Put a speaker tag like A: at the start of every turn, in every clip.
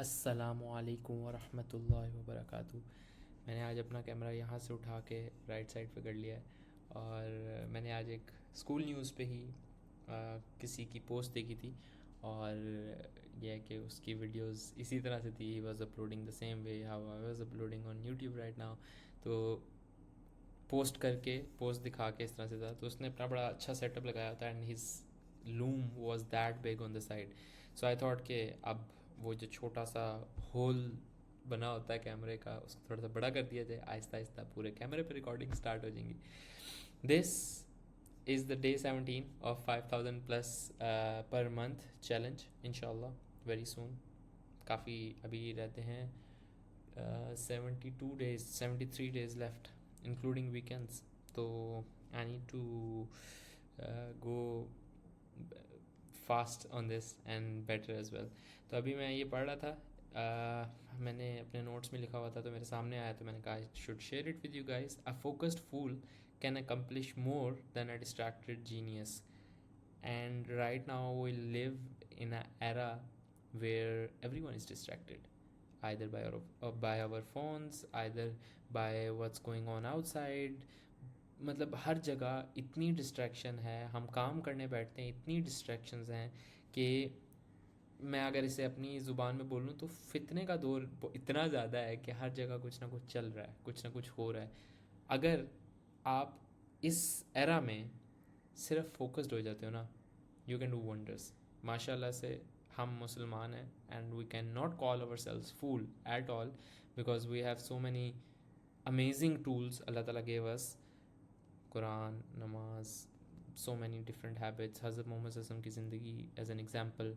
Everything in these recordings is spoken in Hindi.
A: अस्सलामुअलैकुम वरहमतुल्लाहि वबरकातुहू। मैंने आज अपना कैमरा यहाँ से उठा के राइट साइड पे कर लिया है और मैंने आज एक स्कूल न्यूज़ पे ही किसी की पोस्ट देखी थी और यह है कि उसकी वीडियोस इसी तरह से थी। He was uploading the same way how I was uploading on YouTube right now. तो पोस्ट दिखा के इस तरह से था, तो उसने अपना बड़ा अच्छा सेटअप लगाया था and his loom was that big on the side. So I thought कि अब वो जो छोटा सा होल बना होता है कैमरे का, उसको थोड़ा सा बड़ा कर दिया जाए, आहिस्ता आहिस्ता पूरे कैमरे पे रिकॉर्डिंग स्टार्ट हो जाएंगी। This is the day 17 of 5000 plus per month challenge, इंशाल्लाह वेरी सून। काफ़ी अभी रहते हैं 72 days, 73 days left including weekends. तो I need to go fast on this and better as well. तो अभी मैं ये पढ़ रहा था, मैंने अपने नोट्स में लिखा हुआ था तो मेरे सामने आया, तो मैंने कहा I should share it with you guys. A focused fool can accomplish more than a distracted genius, and right now we live in a era where everyone is distracted, either by our phones, either by what's going on outside. मतलब हर जगह इतनी डिस्ट्रैक्शन है, हम काम करने बैठते हैं इतनी डिस्ट्रैक्शंस हैं कि मैं अगर इसे अपनी ज़ुबान में बोलूँ तो फितने का दौर इतना ज़्यादा है कि हर जगह कुछ ना कुछ चल रहा है, कुछ ना कुछ हो रहा है। अगर आप इस एरा में सिर्फ फोकस्ड हो जाते हो ना, यू कैन डू वंडर्स। माशाल्लाह से हम मुसलमान हैं and we can not call ourselves fool at all, because we have so many amazing tools अल्लाह ताला गेव अस। कुरान, नमाज, सो मैनी डिफरेंट हैबिट्स, हज़रत मोहम्मद सल्लल्लाहु अलैहि वसल्लम की ज़िंदगी एज एन एग्ज़ाम्पल।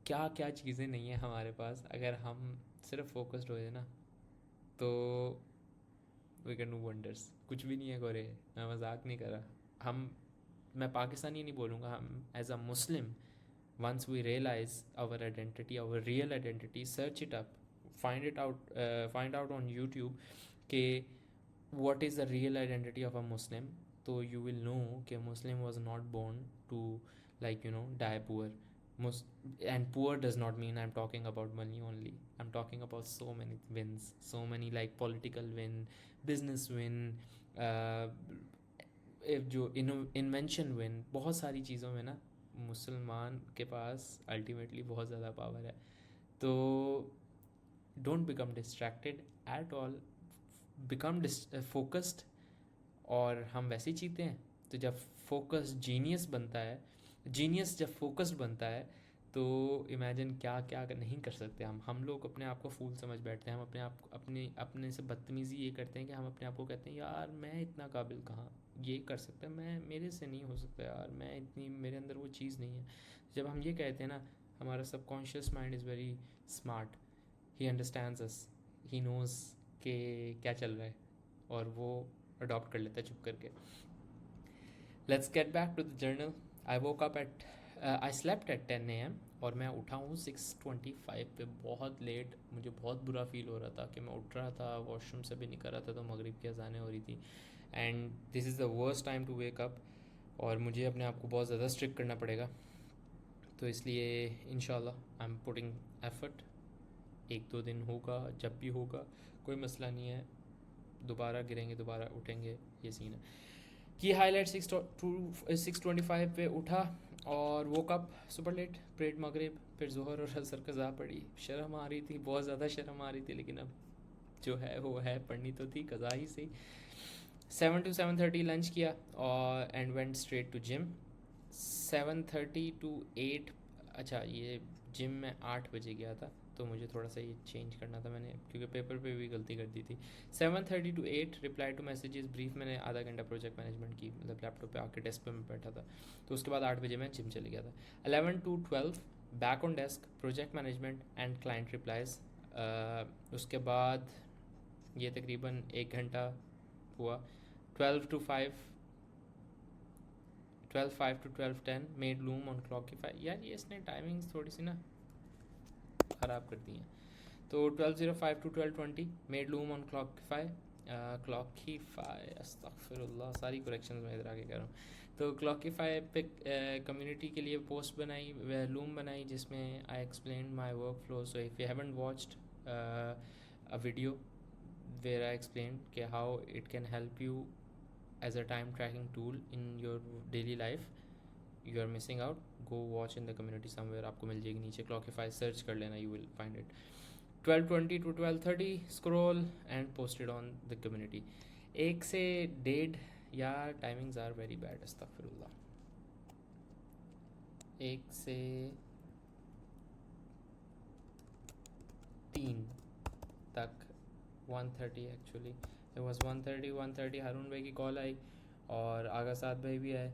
A: क्या क्या चीज़ें नहीं हैं हमारे पास, अगर हम सिर्फ फोकस्ड हो जाए ना तो वी कैन डू वंडर्स। कुछ भी नहीं है गोरे, मैं मजाक नहीं कर रहा। हम, मैं पाकिस्तानी नहीं बोलूँगा, हम as a Muslim, once we realize our identity, our real identity, search it up, find out on YouTube कि what is the real identity of a Muslim, तो you will know कि Muslim was not born to, like, you know, die poor. And poor does not mean I'm talking about money only. I'm talking about so many wins, so many like political win, business win, uh, जो इन्वेंशन विन, बहुत सारी चीज़ों में ना मुसलमान के पास अल्टीमेटली बहुत ज़्यादा पावर है। तो don't become distracted at all, become focused. और हम वैसे ही चीते हैं, तो जब फोकस जीनियस बनता है, जीनियस जब फोकस्ड बनता है, तो इमेजिन क्या क्या नहीं कर सकते हम लोग अपने आप को फूल समझ बैठते हैं। हम अपने आप अपने से बदतमीज़ी ये करते हैं कि हम अपने आप को कहते हैं यार मैं इतना काबिल कहाँ ये कर सकता है, मैं, मेरे से नहीं हो सकता यार, मैं इतनी, मेरे अंदर वो चीज़ नहीं है। जब हम ये कहते हैं ना, हमारा subconscious mind is very smart, he understands us, he knows के क्या चल रहा है और वो अडॉप्ट कर लेता है चुप करके। Let's get back to the journal. I woke up at I slept at 10 AM और मैं उठा हूँ 6:25 पे, बहुत लेट। मुझे बहुत बुरा फील हो रहा था कि मैं उठ रहा था, वॉशरूम से भी निकल रहा था तो मगरिब की अज़ानें हो रही थी, and this is the worst time to wake up. और मुझे अपने आप को बहुत ज़्यादा स्ट्रिक्ट करना पड़ेगा, तो इसलिए इंशाल्लाह आई एम पुटिंग एफर्ट। 1-2 दिन होगा, जब भी होगा कोई मसला नहीं है, दोबारा गिरेंगे दोबारा उठेंगे, ये सीन है। की हाईलाइट 6:25 पे उठा और वो कप सुपर लेट, प्रेड मगरिब, फिर जोहर और असर कज़ा पड़ी। शर्म आ रही थी, बहुत ज़्यादा शर्म आ रही थी, लेकिन अब जो है वो है, पढ़नी तो थी, कज़ा ही सही। 7 to 7:30 लंच किया और and went straight to gym. 7:30 to 8, अच्छा ये जिम में 8 बजे गया था, तो मुझे थोड़ा सा ये चेंज करना था मैंने, क्योंकि पेपर पे भी गलती कर दी थी। 7:30 to 8 reply to messages brief, मैंने आधा घंटा प्रोजेक्ट मैनेजमेंट की, मतलब लैपटॉप पे आके डेस्क पे मैं बैठा था। तो उसके बाद 8 बजे मैं जिम चले गया था। 11 to 12 back on desk, project management and client replies. उसके बाद ये तकरीबन 1 घंटा हुआ। 12 to 12:10 मेड लूम ऑन क्लॉकिफाई। यार ये इसने टाइमिंग्स थोड़ी सी ना ख़राब कर दी हैं। तो 12:05 to 12:20 मेड लूम ऑन क्लॉकिफाई। क्लॉकीफाई, अस्तगफिरुल्लाह, सारी करेक्शंस मैं इधर आके कर रहा हूँ। तो क्लॉकीफाई पे कम्युनिटी के लिए पोस्ट बनाई, लूम बनाई, जिसमें I explain my work flow. So if you haven't watched a video where I explained कि how it can help you as a time tracking tool in your daily life, you are missing out. Go watch in the community somewhere, आपको मिल जाएगी नीचे. Clockify search कर लेना, you will find it. 12:20 to 12:30 scroll and post it on the community. 1 से 1:30 यार, टाइमिंग्स आर वेरी बैड, अस्तगफिरुल्लाह. 1 से 3 तक, 1:30 एक्चुअली, इट वॉज 1:30 हारून भाई की कॉल आई और आगा साद भाई भी आए.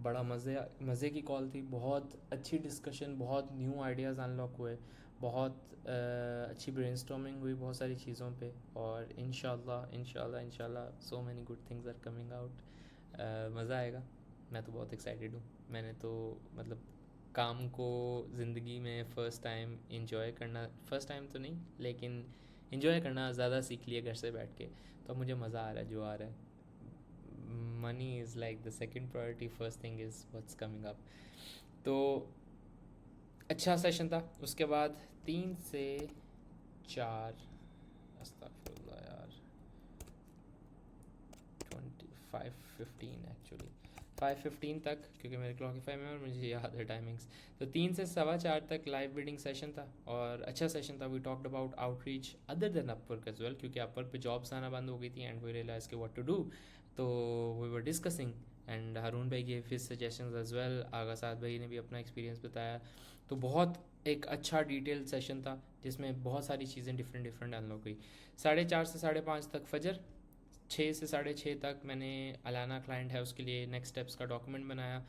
A: बड़ा मज़े की कॉल थी, बहुत अच्छी डिस्कशन, बहुत न्यू आइडियाज़ अनलॉक हुए, बहुत अच्छी ब्रेनस्टॉर्मिंग हुई बहुत सारी चीज़ों पे. और इंशाल्लाह so many good things are coming out. मज़ा आएगा. मैं तो बहुत एक्साइटेड हूँ. मैंने तो मतलब काम को ज़िंदगी में फ़र्स्ट टाइम इंजॉय करना, फ़र्स्ट टाइम तो नहीं लेकिन इंजॉय करना ज़्यादा सीख लिया घर से बैठ के. तो मुझे मज़ा आ रहा है जो आ रहा है. Money is like the second priority, first thing is what's coming up. तो अच्छा सेशन था. उसके बाद 3 से 4, अस्तगफिरुल्लाह यार, 5:15 एक्चुअली, 5:15 तक, क्योंकि मेरे क्लॉकीफाई में और मुझे याद है टाइमिंग्स. तो 3 से 4:15 तक लाइव रीडिंग सेशन था और अच्छा सेशन था. We talked about outreach other than Upwork as well, क्योंकि अपवर्क पे जॉब्स आना बंद हो गई थी एंड वी रियलाइज के व्हाट टू डू. तो we were discussing and Haroon भाई gave his suggestions as well. Agha Saad भाई ने भी अपना एक्सपीरियंस बताया. तो बहुत एक अच्छा डिटेल्ड सेशन था जिसमें बहुत सारी चीज़ें डिफरेंट अनलॉक हुई. 4:30 से 5:30 तक फजर. 6 से 6:30 तक मैंने अलाना क्लाइंट है उसके लिए नेक्स्ट स्टेप्स का डॉक्यूमेंट बनाया.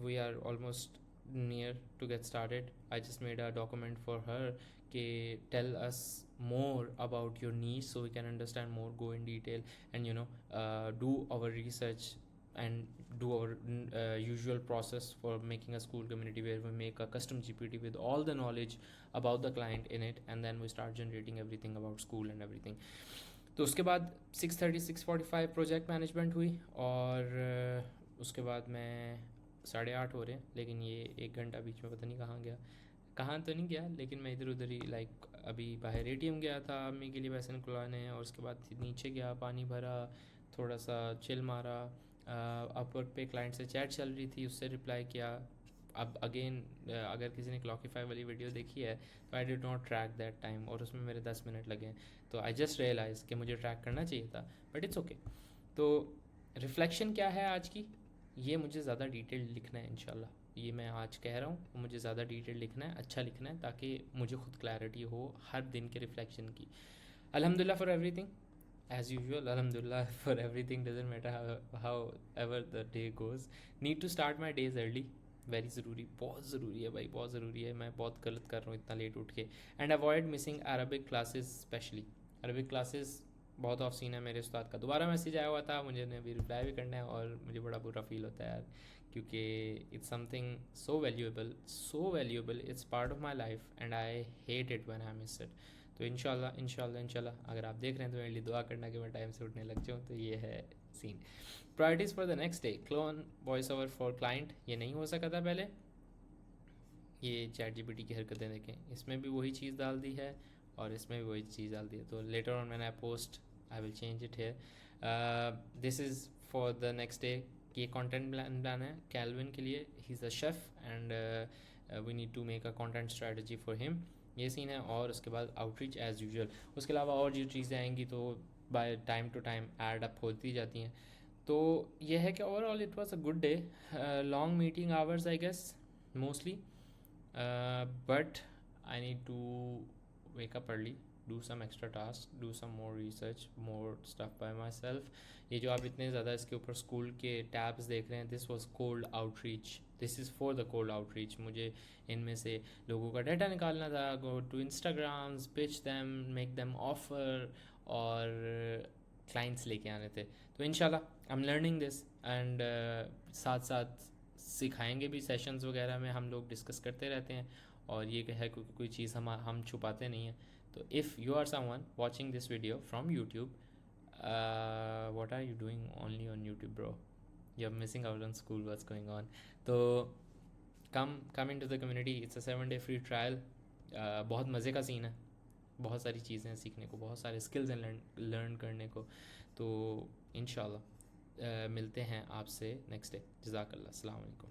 A: We are almost near to get started. I just made a document for her कि tell us more about your niche so we can understand more, go in detail, and do our research and do our usual process for making a school community where we make a custom GPT with all the knowledge about the client in it, and then we start generating everything about school and everything. तो उसके बाद 6:30 6:45 प्रोजेक्ट मैनेजमेंट हुई और उसके बाद मैं 8:30 हो रहे हैं, लेकिन ये 1 घंटा बीच में पता नहीं कहाँ गया. कहाँ तो नहीं गया, लेकिन मैं इधर उधर ही, लाइक अभी बाहर ATM गया था अम्मी के लिए पैसे निकलवाने, और उसके बाद नीचे गया, पानी भरा, थोड़ा सा चिल मारा. अपवर्क पे क्लाइंट से चैट चल रही थी, उससे रिप्लाई किया. अब अगेन अगर किसी ने क्लॉकीफाई वाली वीडियो देखी है तो I did not track that time और उसमें मेरे 10 मिनट लगे. तो आई जस्ट रियलाइज़ कि मुझे ट्रैक करना चाहिए था, बट इट्स ओके. तो रिफ्लेक्शन क्या है आज की, ये मुझे ज़्यादा डिटेल लिखना है इंशाल्लाह. ये मैं आज कह रहा हूँ, मुझे ज़्यादा डिटेल लिखना है, अच्छा लिखना है, ताकि मुझे खुद क्लैरिटी हो हर दिन के रिफ्लेक्शन की. अल्हम्दुलिल्लाह फॉर एवरीथिंग एज़ यूजुअल. अल्हम्दुलिल्लाह for everything, doesn't matter however the day goes. Need to start my days early, very ज़रूरी, बहुत ज़रूरी है भाई, बहुत ज़रूरी है. मैं बहुत गलत कर रहा हूँ इतना लेट उठ के. And avoid missing Arabic classes, specially Arabic classes. बहुत ऑफ सीन है. मेरे उस्ताद का दोबारा मैसेज आया हुआ था, मुझे अभी रिप्लाई भी करना है और मुझे बड़ा बुरा फील होता है यार, क्योंकि it's something so valuable, it's part of my life and I hate it when I miss it. तो इंशाल्लाह अगर आप देख रहे हैं तो मेरे लिए दुआ करना कि मैं टाइम से उठने लग जाऊँ. तो ये है scene. Priorities for the next day, clone voice over for client. ये नहीं हो सका था पहले. ये चैट GPT की हरकतें देखें, इसमें भी वही चीज़ डाल दी है और इसमें भी वही चीज़ डाल दी है. तो लेटर ऑन मैंने post, I will change it here. This is for the next day. ये कंटेंट प्लान है कैल्विन के लिए. He is a chef and we need to make a content strategy for him. ये सीन है. और उसके बाद आउटरीच एज़ यूजुअल. उसके अलावा और जो चीज़ें आएंगी तो by time to time add up होती जाती हैं. तो ये है कि overall it was a good day. Long meeting hours I guess mostly, but I need to wake up early, do some extra tasks, do some more research, more stuff by myself. ये जो आप इतने ज़्यादा इसके ऊपर स्कूल के टैब्स देख रहे हैं, this was cold outreach, this is for the cold outreach. मुझे इनमें से लोगों का डाटा निकालना था, go to Instagrams, pitch them, make them offer, और क्लाइंट्स लेके आने थे. तो इंशाल्लाह I am learning this and साथ साथ सिखाएंगे भी. सेशंस वगैरह में हम लोग डिस्कस करते रहते हैं और ये है कोई चीज़ हम छुपाते नहीं हैं. तो if you are someone watching this video from YouTube what are you doing only on YouTube, bro? You're missing out on school. What's going on? तो come into the community. It's a 7-day free trial. बहुत मज़े का सीन है, बहुत सारी चीज़ें सीखने को, बहुत सारे स्किल्स हैं लर्न करने को। तो इंशाल्लाह मिलते हैं आपसे नेक्स्ट डे। जज़ाकल्लाह, अस्सलाम वालेकुम।